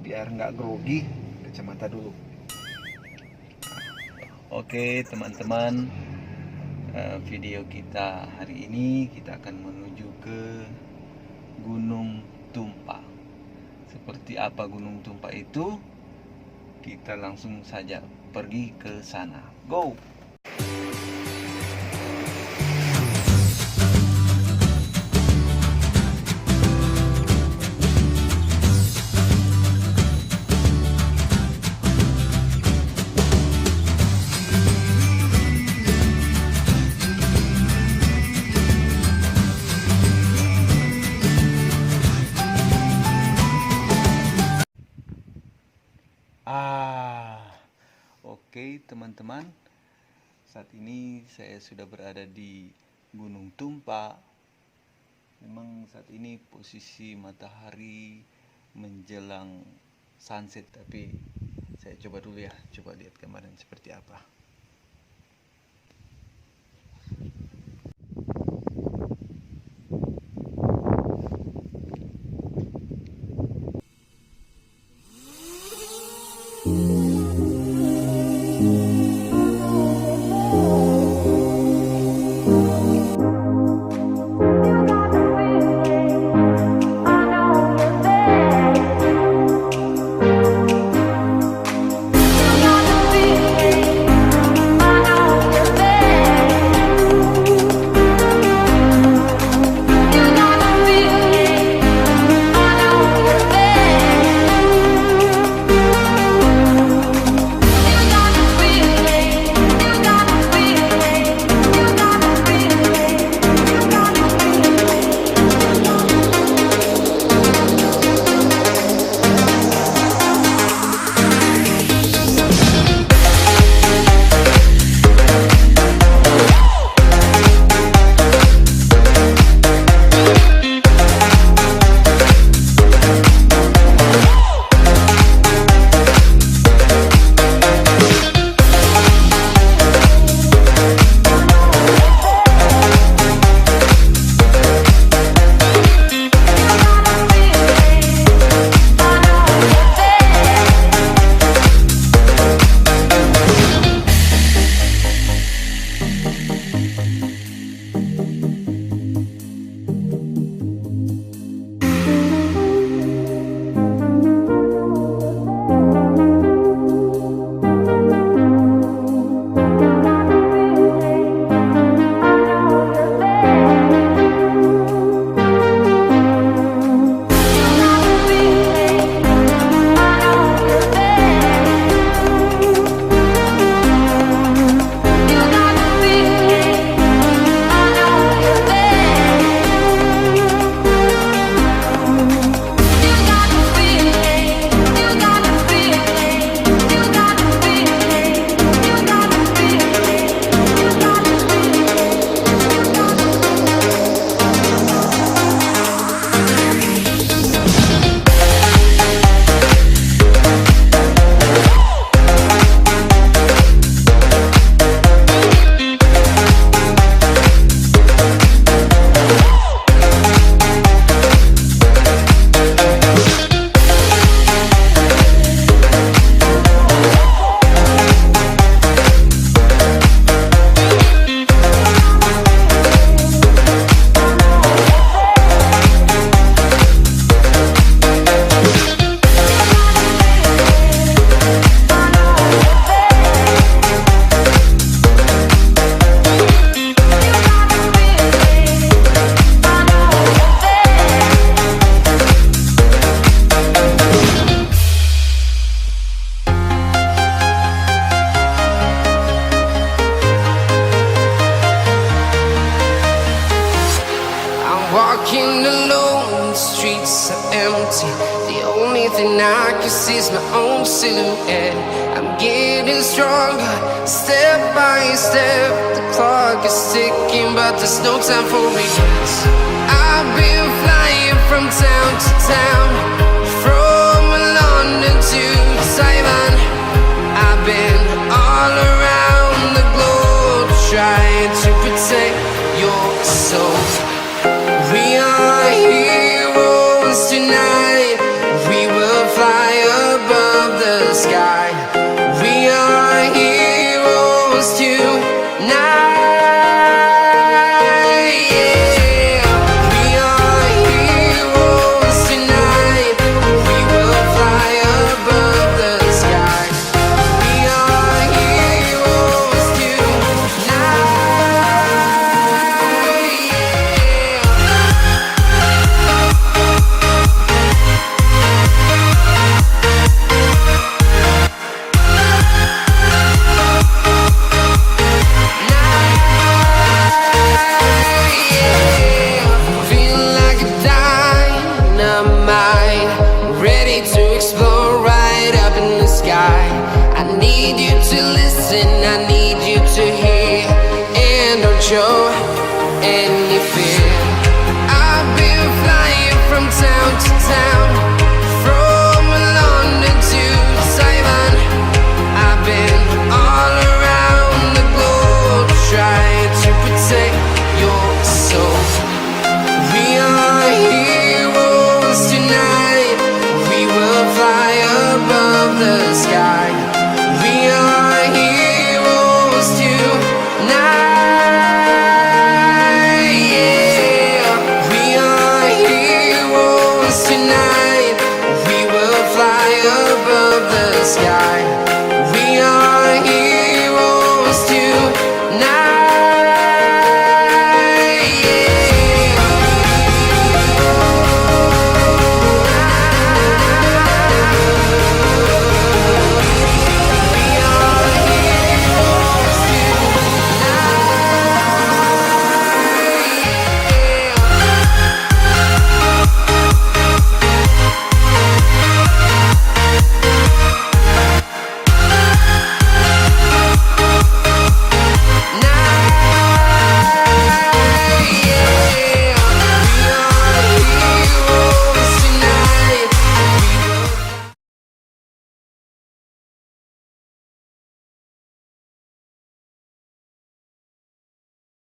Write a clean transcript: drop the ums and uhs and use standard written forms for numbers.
biar nggak grogi, kacamata dulu. Oke teman-teman, video kita hari ini kita akan menuju ke Gunung Tumpa. Seperti apa Gunung Tumpa itu? Kita langsung saja pergi ke sana. Go! Oke teman-teman, saat ini saya sudah berada di Gunung Tumpa. Memang saat ini posisi matahari menjelang sunset, tapi saya coba dulu ya, coba lihat gambaran seperti apa. Walking alone, the streets are empty. The only thing I can see is my own silhouette. I'm getting stronger, step by step. The clock is ticking, but there's no time for regrets. I've been flying from town to town, from London to Taiwan. I've been all around the globe, trying to protect your soul. We are heroes tonight. We will fly need you to listen. I